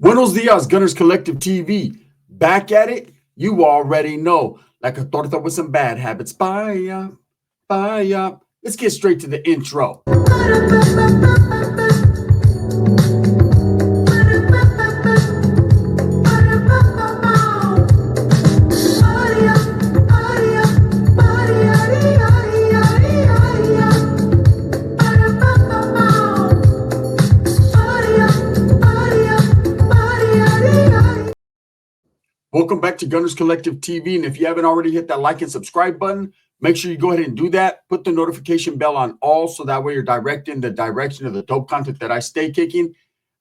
Buenos dias, Gunners Collective TV. Back at it, you already know. Like a torta with some bad habits. Bye, bye. Let's get straight to the intro. Welcome back to Gunners Collective TV. And if you haven't already hit that like and subscribe button, make sure you go ahead and do that. Put the notification bell on all so that way you're directed in the direction of the dope content that I stay kicking.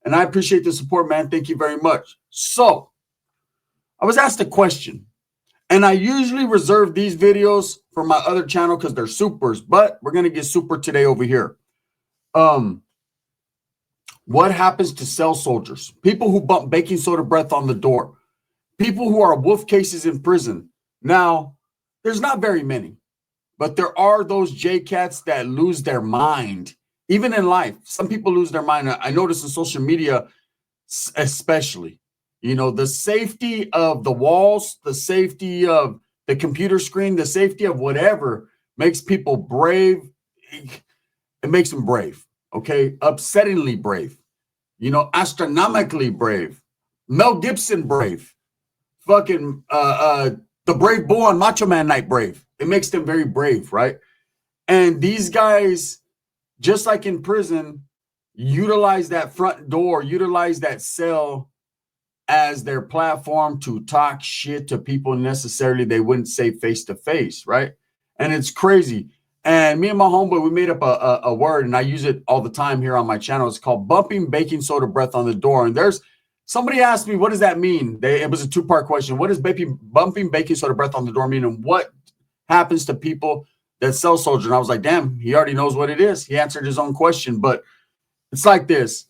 And I appreciate the support, man. Thank you very much. So, I was asked a question, and I usually reserve these videos for my other channel because they're supers, but we're going to get super today over here. What happens to cell soldiers? People who bump baking soda breath on the door. People who are wolf cases in prison. Now, there's not very many, but there are those J-cats that lose their mind, even in life. Some people lose their mind. I notice in social media, especially, the safety of the walls, the safety of the computer screen, the safety of whatever makes people brave. It makes them brave, okay? Upsettingly brave, astronomically brave. Mel Gibson brave. Fucking the brave bull on Macho Man Night brave. It makes them very brave, right? And these guys, just like in prison, utilize that front door, utilize that cell as their platform to talk shit to people necessarily they wouldn't say face to face, right? And it's crazy. And me and my homeboy, we made up a word, and I use it all the time here on my channel. It's called bumping baking soda breath on the door. And somebody asked me, what does that mean? It was a two-part question. What does bumping baking soda breath on the door mean? And what happens to people that cell soldier? And I was like, damn, he already knows what it is. He answered his own question. But it's like this.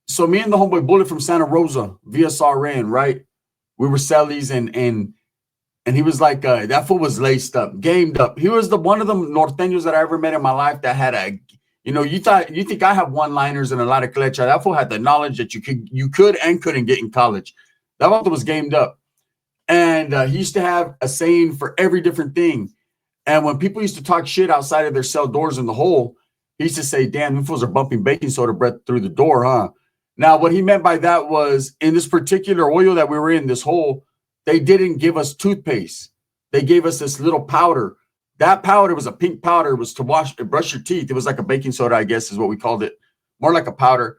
So me and the homeboy Bullet from Santa Rosa, VSRN, right? We were cellies, and he was like, that fool was laced up, gamed up. He was one of the norteños that I ever met in my life that had you think I have one-liners and a lot of clecha. That fool had the knowledge that you could and couldn't get in college. That fool was gamed up. And he used to have a saying for every different thing. And when people used to talk shit outside of their cell doors in the hole, he used to say, damn, them fools are bumping baking soda breath through the door, huh? Now, what he meant by that was, in this particular oil that we were in, this hole, they didn't give us toothpaste. They gave us this little powder. That powder was a pink powder. It was to brush your teeth. It was like a baking soda, I guess is what we called it. More like a powder.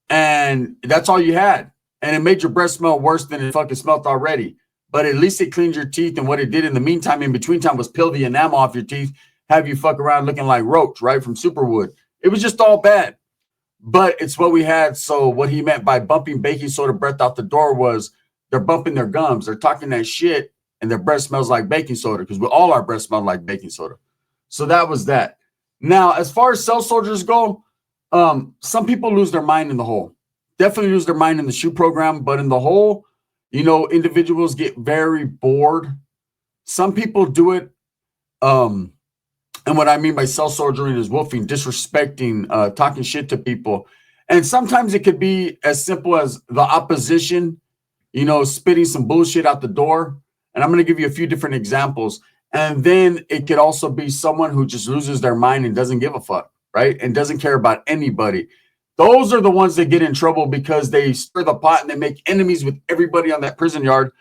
And that's all you had. And it made your breath smell worse than it fucking smelled already. But at least it cleaned your teeth. And what it did in the meantime, in between time, was peel the enamel off your teeth, have you fuck around looking like Roach, right, from Superwood. It was just all bad. But it's what we had. So what he meant by bumping baking soda breath out the door was they're bumping their gums. They're talking that shit. And their breath smells like baking soda because all our breath smelled like baking soda. So that was that. Now, as far as cell soldiers go, some people lose their mind in the hole. Definitely lose their mind in the SHU program. But in the hole, individuals get very bored. Some people do it. And what I mean by cell soldiering is wolfing, disrespecting, talking shit to people. And sometimes it could be as simple as the opposition, spitting some bullshit out the door. And I'm going to give you a few different examples. And then it could also be someone who just loses their mind and doesn't give a fuck, right? And doesn't care about anybody. Those are the ones that get in trouble because they stir the pot and they make enemies with everybody on that prison yard.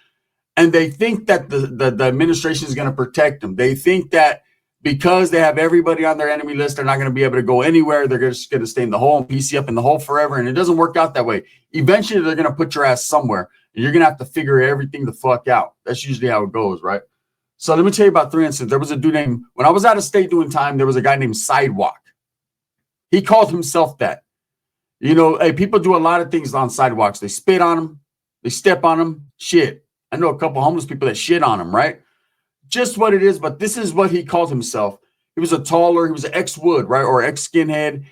And they think that the administration is going to protect them. They think that because they have everybody on their enemy list, they're not going to be able to go anywhere. They're just going to stay in the hole and PC up in the hole forever. And it doesn't work out that way. Eventually, they're going to put your ass somewhere. You're going to have to figure everything the fuck out. That's usually how it goes, right? So let me tell you about 3 instances. There was a dude named, when I was out of state doing time, there was a guy named Sidewalk. He called himself that. Hey, people do a lot of things on sidewalks. They spit on them. They step on them. Shit. I know a couple homeless people that shit on them, right? Just what it is, but this is what he called himself. He was he was an ex-Wood, right? Or ex-skinhead.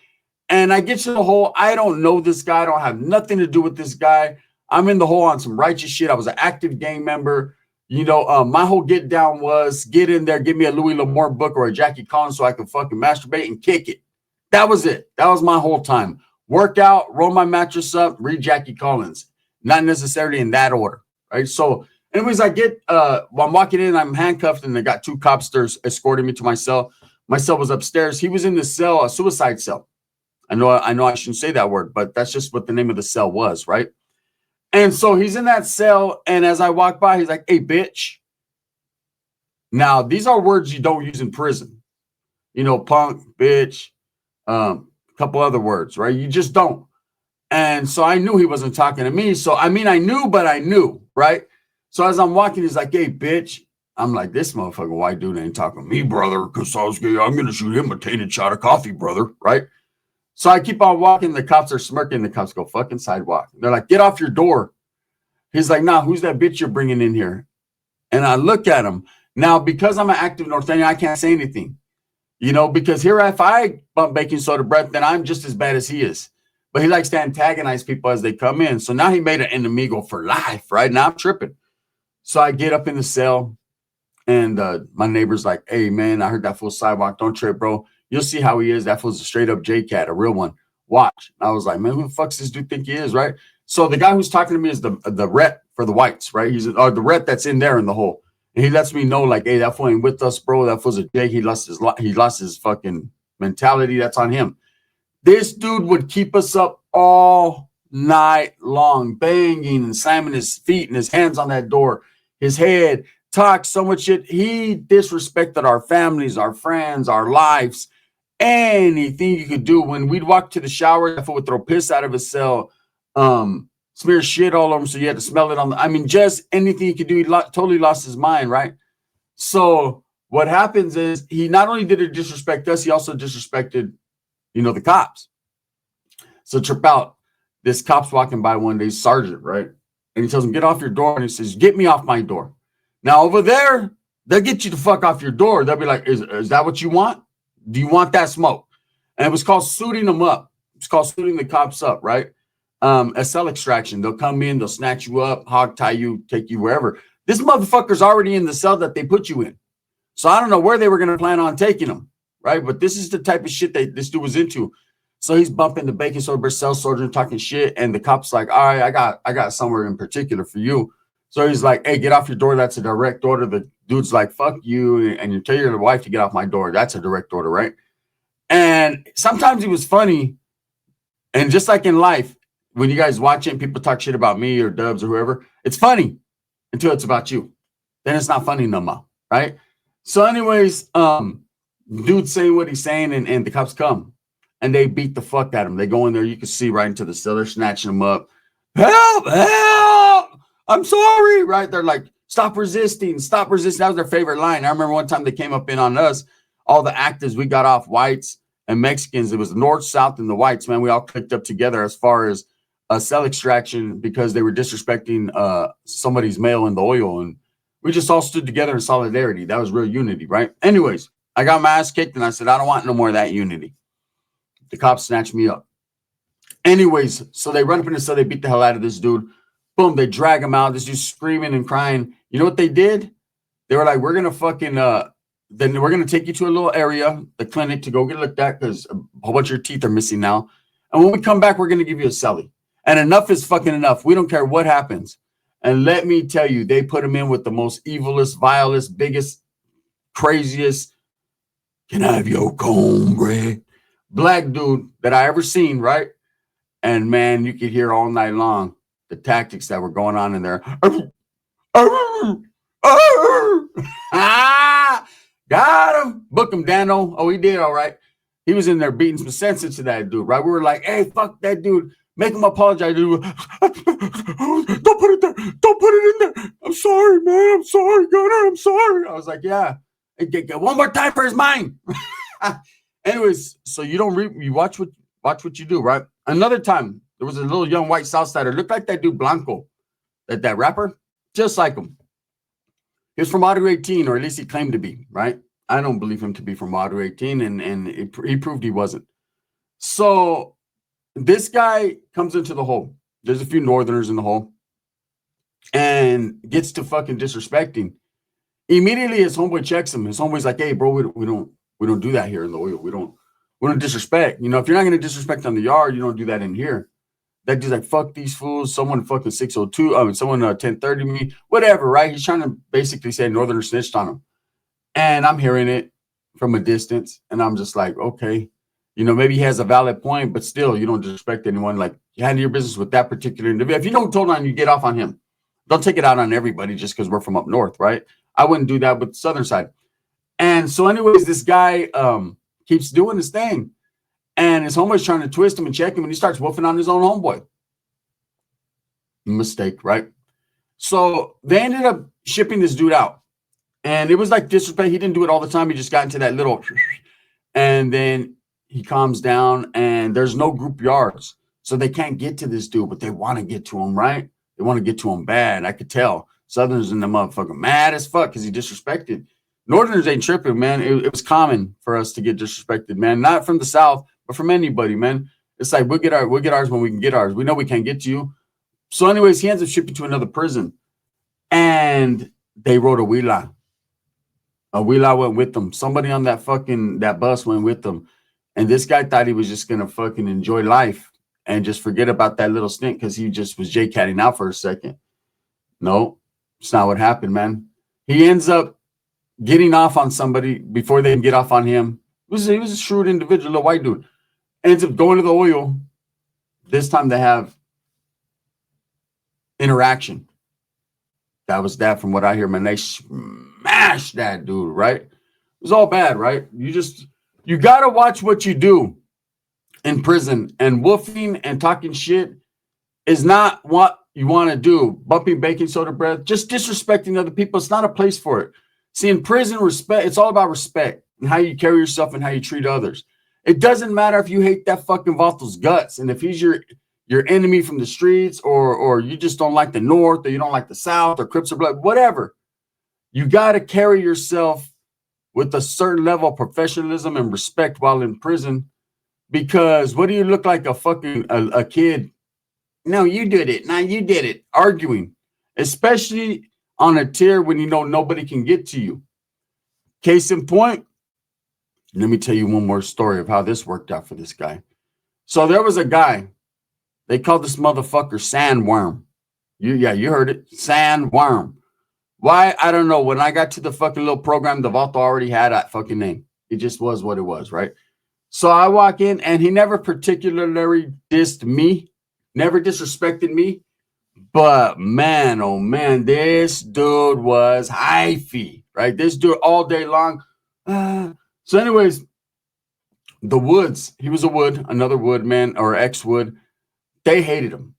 And I get to the hole. I don't know this guy. I don't have nothing to do with this guy. I'm in the hole on some righteous shit. I was an active gang member. My whole get down was get in there, give me a Louis L'Amour book or a Jackie Collins so I could fucking masturbate and kick it. That was it. That was my whole time. Work out, roll my mattress up, read Jackie Collins. not necessarily in that order, right? So, anyways, I get while I'm walking in, I'm handcuffed, and they got two cops there escorting me to my cell. My cell was upstairs. He was in the cell, a suicide cell. I know I shouldn't say that word, but that's just what the name of the cell was, right? And so he's in that cell, and as I walk by, he's like, "Hey, bitch." Now, these are words you don't use in prison. You know, punk, bitch, a couple other words, right? You just don't. And so I knew he wasn't talking to me. So, I mean, I knew, but I knew, right? So as I'm walking, he's like, "Hey, bitch." I'm like, this motherfucking white dude ain't talking to me, brother, because I'm going to shoot him a tainted shot of coffee, brother, right? So I keep on walking. The cops are smirking. The cops go, "Fucking sidewalk." They're like, "Get off your door." He's like, "Nah, who's that bitch you're bringing in here?" And I look at him. Now, because I'm an active Norteño, I can't say anything, you know, because here, if I bump baking soda breath, then I'm just as bad as he is. But he likes to antagonize people as they come in. So now he made an enemigo for life, right? Now I'm tripping. So I get up in the cell, and my neighbor's like, "Hey, man, I heard that fool sidewalk. Don't trip, bro. You'll see how he is. That fool's a straight up J-Cat, a real one. Watch." And I was like, "Man, who the fuck's this dude think he is," right? So the guy who's talking to me is the rep for the whites, right? He's the rep that's in there in the hole. And he lets me know, like, "Hey, that fool ain't with us, bro. That fool's a J. He lost his fucking mentality. That's on him." This dude would keep us up all night long, banging and slamming his feet and his hands on that door, his head, talk so much shit. He disrespected our families, our friends, our lives, anything you could do. When we'd walk to the shower, that fool would throw piss out of his cell, smear shit all over him, so you had to smell it on the, I mean, just anything he could do. He totally lost his mind, right? So what happens is he not only did it disrespect us, he also disrespected, you know, the cops. So trip out. This cop's walking by one day, sergeant, right? And he tells him, "Get off your door." And he says, "Get me off my door." Now over there, they'll get you the fuck off your door. They'll be like, is that what you want? Do you want that smoke? And it was called suiting them up. It's called suiting the cops up, right? A cell extraction. They'll come in, they'll snatch you up, hog tie you, take you wherever. This motherfucker's already in the cell that they put you in. So I don't know where they were going to plan on taking him, right? But this is the type of shit that this dude was into. So he's bumping the baking soda cell soldier and talking shit. And the cop's like, "All right, I got somewhere in particular for you." So he's like, "Hey, get off your door. That's a direct order." The dude's like, "Fuck you." And you tell your wife to get off my door. That's a direct order, right? And sometimes he was funny. And just like in life, when you guys watch it and people talk shit about me or Dubs or whoever, it's funny until it's about you. Then it's not funny no more, right? So anyways, dude's saying what he's saying, and the cops come. And they beat the fuck out of him. They go in there. You can see right into the cell. They're snatching him up. "Help, help. I'm sorry." Right? They're like, "Stop resisting. Stop resisting." That was their favorite line. I remember one time they came up in on us. All the actives, we got off, whites and Mexicans. It was the North, South, and the whites, man. We all clicked up together as far as a cell extraction because they were disrespecting somebody's mail in the oil. And we just all stood together in solidarity. That was real unity, right? Anyways, I got my ass kicked, and I said, "I don't want no more of that unity." The cops snatched me up. Anyways, so they run up in the cell. They beat the hell out of this dude. Boom, they drag him out. This dude's screaming and crying. You know what they did? They were like, "We're going to fucking, then we're going to take you to a little area, the clinic, to go get looked at because a whole bunch of your teeth are missing now. And when we come back, we're going to give you a celly. And enough is fucking enough. We don't care what happens." And let me tell you, they put him in with the most evilest, vilest, biggest, craziest, "Can I have your cornbread?" black dude that I ever seen, right? And man, you could hear all night long the tactics that were going on in there. Got him. Book him, Dano. Oh, he did all right. He was in there beating some sense into that dude, right? We were like, "Hey, fuck that dude. Make him apologize." Dude, "Don't put it there. Don't put it in there. I'm sorry, man. I'm sorry, Gunner. I'm sorry." I was like, "Yeah. Get one more time for his mind." Anyways, so you don't you watch what you do, right? Another time, there was a little young white Southsider, looked like that dude Blanco, that rapper, just like him. He was from Audio 18, or at least he claimed to be, right? I don't believe him to be from Audio 18, and he proved he wasn't. So this guy comes into the hole. There's a few Northerners in the hole, and gets to fucking disrespecting. Immediately, his homeboy checks him. His homeboy's like, "Hey, bro, we don't do that here in the oil. We don't disrespect. You know, if you're not going to disrespect on the yard, you don't do that in here." That dude's like, fuck these fools. Someone fucking 602. I mean, someone 1030 me, whatever, right? He's trying to basically say Northerner snitched on him. And I'm hearing it from a distance. And I'm just like, okay, you know, maybe he has a valid point, but still, you don't disrespect anyone. Like, you handle your business with that particular individual. If you don't told on, you get off on him. Don't take it out on everybody just because we're from up north, right? I wouldn't do that with the southern side. And so, anyways, this guy keeps doing his thing. And his homeboy's trying to twist him and check him, and he starts woofing on his own homeboy. Mistake, right? So they ended up shipping this dude out. And it was like disrespect. He didn't do it all the time. He just got into that little, and then he calms down, and there's no group yards. So they can't get to this dude, but they want to get to him, right? They want to get to him bad. I could tell. Southerners in the motherfucker mad as fuck because he disrespected. Northerners ain't tripping, man. It was common for us to get disrespected, man. Not from the South, but from anybody, man. It's like we'll get ours when we can get ours. We know we can't get to you. So, anyways, he ends up shipping to another prison, and they rode a wheelie. A wheelie went with them. Somebody on that bus went with them, and this guy thought he was just gonna fucking enjoy life and just forget about that little stint because he just was J-catting out for a second. No, it's not what happened, man. He ends up getting off on somebody before they can get off on him. He was a shrewd individual, a white dude. Ends up going to the oil. This time they have interaction. That was that from what I hear, man. They smashed that dude, right? It was all bad, right? You got to watch what you do in prison. And woofing and talking shit is not what you want to do. Bumping baking soda breath, just disrespecting other people. It's not a place for it. See, in prison, respect, it's all about respect and how you carry yourself and how you treat others. It doesn't matter if you hate that fucking Vaato's guts and if he's your enemy from the streets or you just don't like the North or you don't like the South or Crips or Blood, whatever. You got to carry yourself with a certain level of professionalism and respect while in prison, because what do you look like, a fucking a kid? No, you did it. No, you did it. Arguing, especially on a tier when you know nobody can get to you. Case in point, let me tell you one more story of how this worked out for this guy. So there was a guy, they called this motherfucker Sandworm. You heard it, Sandworm. Why? I don't know. When I got to the fucking little program, the Vato already had that fucking name. It just was what it was, right? So I walk in, and he never particularly dissed me, never disrespected me. But man, oh man, this dude was hyphy, right? This dude all day long. So anyways, the Woods, he was a Wood, another Wood man or ex-Wood. They hated him.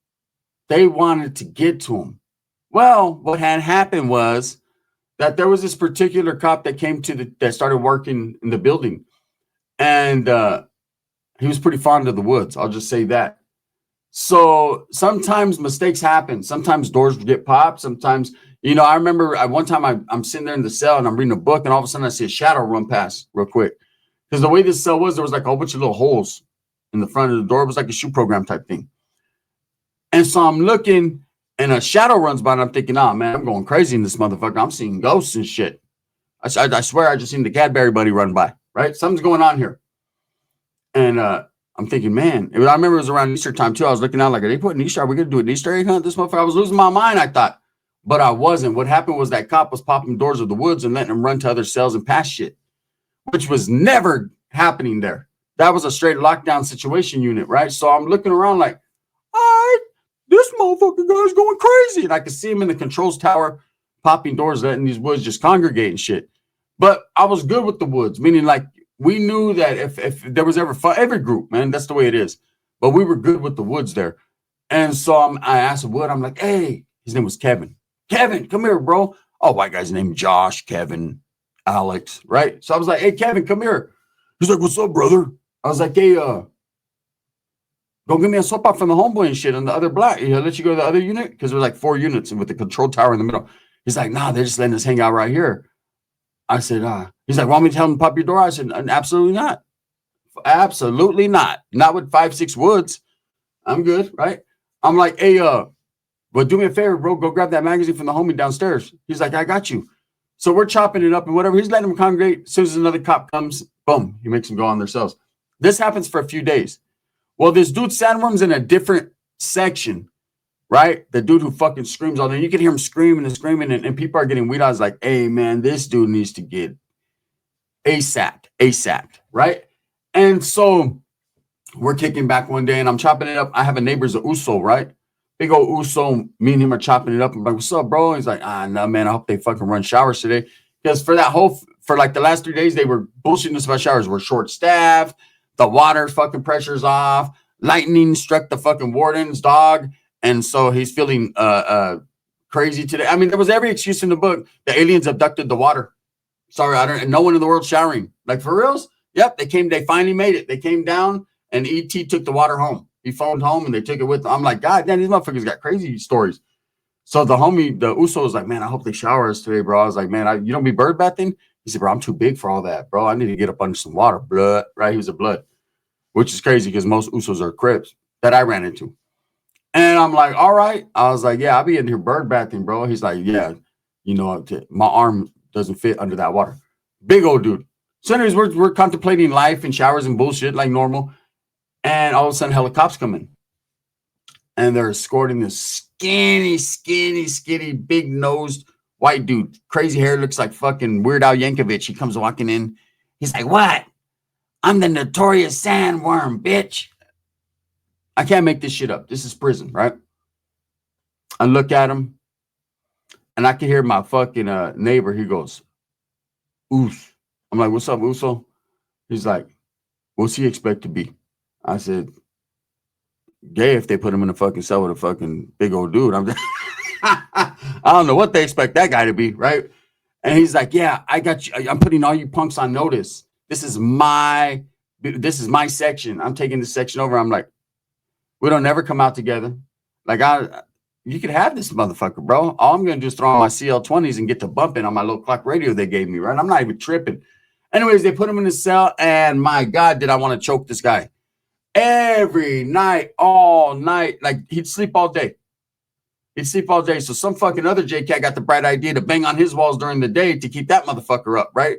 They wanted to get to him. Well, what had happened was that there was this particular cop that came that started working in the building. And he was pretty fond of the Woods. I'll just say that. So sometimes mistakes happen. Sometimes doors get popped. Sometimes, you know, I remember one time I'm sitting there in the cell and I'm reading a book, and all of a sudden I see a shadow run past real quick. Because the way this cell was, there was like a whole bunch of little holes in the front of the door. It was like a shoe program type thing. And so I'm looking, and a shadow runs by, and I'm thinking, oh man, I'm going crazy in this motherfucker. I'm seeing ghosts and shit. I swear I just seen the Cadbury buddy run by, right? Something's going on here. And I'm thinking, man, I remember it was around Easter time too. I was looking out like, are they putting Easter? Are we going to do an Easter egg hunt? This motherfucker, I was losing my mind, I thought. But I wasn't. What happened was that cop was popping doors of the Woods and letting them run to other cells and pass shit, which was never happening there. That was a straight lockdown situation unit, right? So I'm looking around like, all right, this motherfucking guy's going crazy. And I could see him in the controls tower popping doors, letting these Woods just congregate and shit. But I was good with the Woods, meaning like we knew that if there was ever fun, every group, man, that's the way it is. But we were good with the Woods there. And so I asked Wood, I'm like, hey, his name was Kevin. Kevin, come here, bro. Oh, white guy's name, Josh, Kevin, Alex, right? So I was like, hey, Kevin, come here. He's like, what's up, brother? I was like, hey, go give me a swap out from the homeboy and shit on the other block. He'll let you go to the other unit? Because there was like 4 units and with the control tower in the middle. He's like, nah, they're just letting us hang out right here. I said, he's like, want me to tell him to pop your door? I said, absolutely not. Absolutely not. Not with 5-6 Woods. I'm good, right? I'm like, hey, well, do me a favor, bro. Go grab that magazine from the homie downstairs. He's like, I got you. So we're chopping it up and whatever. He's letting them congregate. As soon as another cop comes, boom, he makes them go on themselves. This happens for a few days. Well, this dude Sandworm's in a different section, right? The dude who fucking screams all day. You can hear him screaming and screaming, and people are getting weed. I was like, hey, man, this dude needs to get ASAP, right? And so we're kicking back one day, and I'm chopping it up. I have a neighbor's a Uso, right? Big old Uso. Me and him are chopping it up. I'm like, what's up, bro? He's like, no, man, I hope they fucking run showers today. Because for like the last 3 days, they were bullshitting us about showers. We're short-staffed. The water fucking pressure's off. Lightning struck the fucking warden's dog. And so he's feeling crazy today. I mean, there was every excuse in the book. The aliens abducted the water. Sorry, no one in the world showering. Like, for reals? Yep, they finally made it. They came down, and E.T. took the water home. He phoned home, and they took it with them. I'm like, God damn, these motherfuckers got crazy stories. So the homie, the Uso, was like, man, I hope they shower us today, bro. I was like, man, you don't be bird bathing? He said, bro, I'm too big for all that, bro. I need to get up under some water. Blood, right? He was a blood, which is crazy because most Usos are Crips that I ran into. And I'm like, all right. I was like, yeah, I'll be in here bird bathing, bro. He's like, yeah, my arm doesn't fit under that water. Big old dude. So anyways, we're contemplating life and showers and bullshit like normal. And all of a sudden, helicopters come in. And they're escorting this skinny, big-nosed white dude. Crazy hair, looks like fucking Weird Al Yankovic. He comes walking in. He's like, what? I'm the notorious sandworm, bitch. I can't make this shit up. This is prison, right? I look at him, and I can hear my fucking neighbor. He goes, Oos. I'm like, what's up, Uso? He's like, what's he expect to be? I said, gay if they put him in a fucking cell with a fucking big old dude. I'm just I don't know what they expect that guy to be, right? And he's like, yeah, I got you. I'm putting all you punks on notice. This is my section. I'm taking this section over. I'm like, we don't never come out together. Like, you could have this motherfucker, bro. All I'm gonna do is throw on my CL20s and get to bumping on my little clock radio they gave me, right? I'm not even tripping. Anyways, they put him in the cell, and my God, did I want to choke this guy. Every night, all night, like he'd sleep all day. So some fucking other JCat got the bright idea to bang on his walls during the day to keep that motherfucker up, right?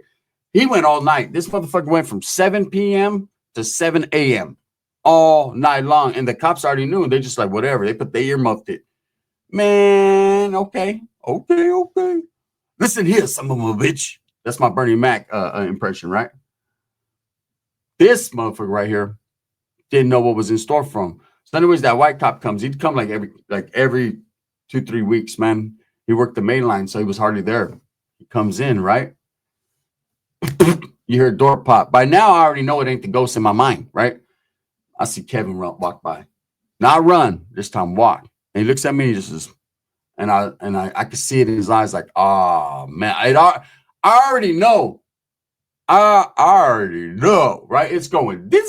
He went all night. This motherfucker went from 7 p.m. to 7 a.m. all night long. And the cops already knew. They just like, whatever. They earmuffed it. Man, okay. Listen here, son of a bitch. That's my Bernie Mac impression, right? This motherfucker right here didn't know what was in store for him. So anyways, that white cop comes. He'd come like every 2-3 weeks, man. He worked the main line, so he was hardly there. He comes in, right? You hear a door pop. By now, I already know it ain't the ghost in my mind, right? I see Kevin walk by. Not run, this time walk. And he looks at me, and he just says, and I could see it in his eyes, like, oh man, I already know. I already know, right? It's going down.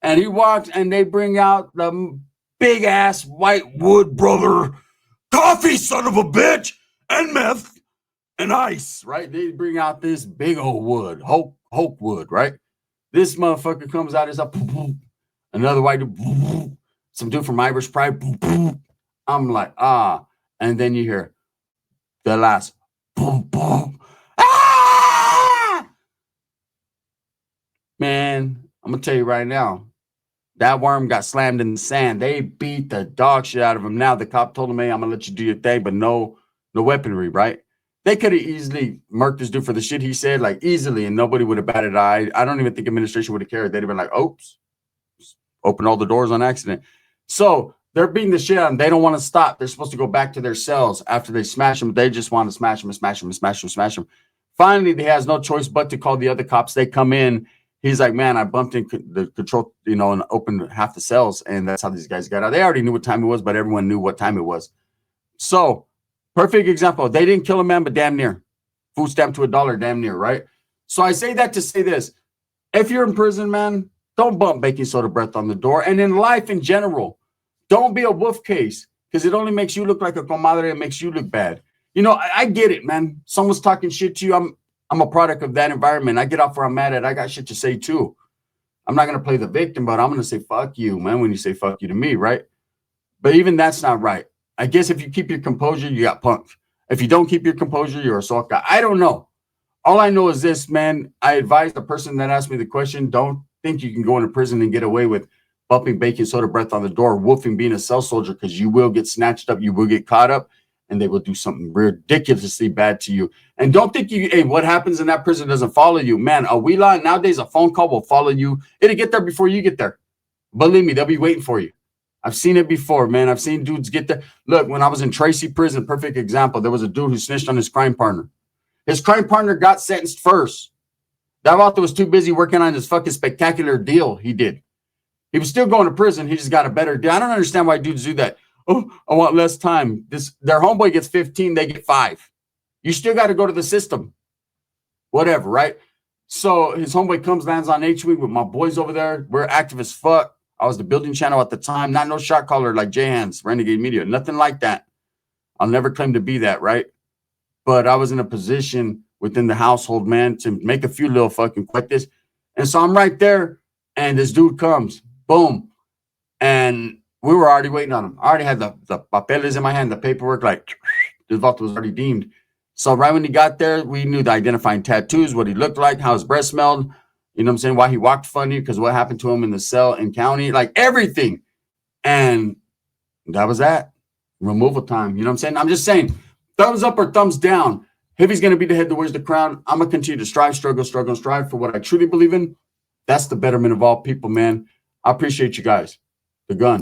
And he walks, and they bring out the big ass white wood, brother, coffee, son of a bitch, and meth and ice, right? They bring out this big old wood, Hulk wood, right? This motherfucker comes out as another white dude, some dude from Irish Pride. I'm like, and then you hear the last boom, boom. Ah! Man, I'm gonna tell you right now, that worm got slammed in the sand. They beat the dog shit out of him. Now the cop told him, hey, I'm gonna let you do your thing, but no weaponry, right? They could have easily murked this dude for the shit he said, like easily, and nobody would have batted an eye. I don't even think administration would have cared. They'd have been like, oops, open all the doors on accident. So they're beating the shit out of them. They don't want to stop. They're supposed to go back to their cells after they smash them. They just want to smash them. Finally, they has no choice but to call the other cops. They come in. He's like, man, I bumped in the control, and opened half the cells. And that's how these guys got out. They already knew what time it was, but everyone knew what time it was. So perfect example. They didn't kill a man, but damn near. Food stamp to $1, damn near, right? So I say that to say this. If you're in prison, man, don't bump baking soda breath on the door. And in life in general, don't be a wolf case, because it only makes you look like a comadre. It makes you look bad. I get it, man. Someone's talking shit to you. I'm a product of that environment. I get off where I'm mad at. I got shit to say too. I'm not going to play the victim, but I'm going to say, fuck you, man, when you say fuck you to me, right? But even that's not right. I guess if you keep your composure, you got punked. If you don't keep your composure, you're a soft guy. I don't know. All I know is this, man. I advise the person that asked me the question, don't think you can go into prison and get away with bumping baking soda breath on the door, woofing being a cell soldier, because you will get snatched up, you will get caught up, and they will do something ridiculously bad to you. And don't think what happens in that prison doesn't follow you. Man, a WeLine, nowadays a phone call will follow you. It'll get there before you get there. Believe me, they'll be waiting for you. I've seen it before, man. I've seen dudes get there. Look, when I was in Tracy prison, perfect example, there was a dude who snitched on his crime partner. His crime partner got sentenced first. That author was too busy working on this fucking spectacular deal he did. He was still going to prison. He just got a better deal. I don't understand why dudes do that. Oh, I want less time. Their homeboy gets 15, they get 5. You still got to go to the system. Whatever, right? So his homeboy comes, lands on HW with my boys over there. We're active as fuck. I was the building channel at the time. Not no shot caller like J-Hands, Renegade Media. Nothing like that. I'll never claim to be that, right? But I was in a position within the household, man, to make a few little fucking like this. And so I'm right there, and this dude comes. Boom. And we were already waiting on him. I already had the papeles in my hand, the paperwork, like this vault was already deemed. So right when he got there, we knew the identifying tattoos, what he looked like, how his breath smelled. You know what I'm saying? Why he walked funny, because what happened to him in the cell in county, like everything. And that was that. Removal time. You know what I'm saying? I'm just saying, thumbs up or thumbs down. Heavy's going to be the head that wears the crown. I'm going to continue to strive, struggle, and strive for what I truly believe in. That's the betterment of all people, man. I appreciate you guys. The gun.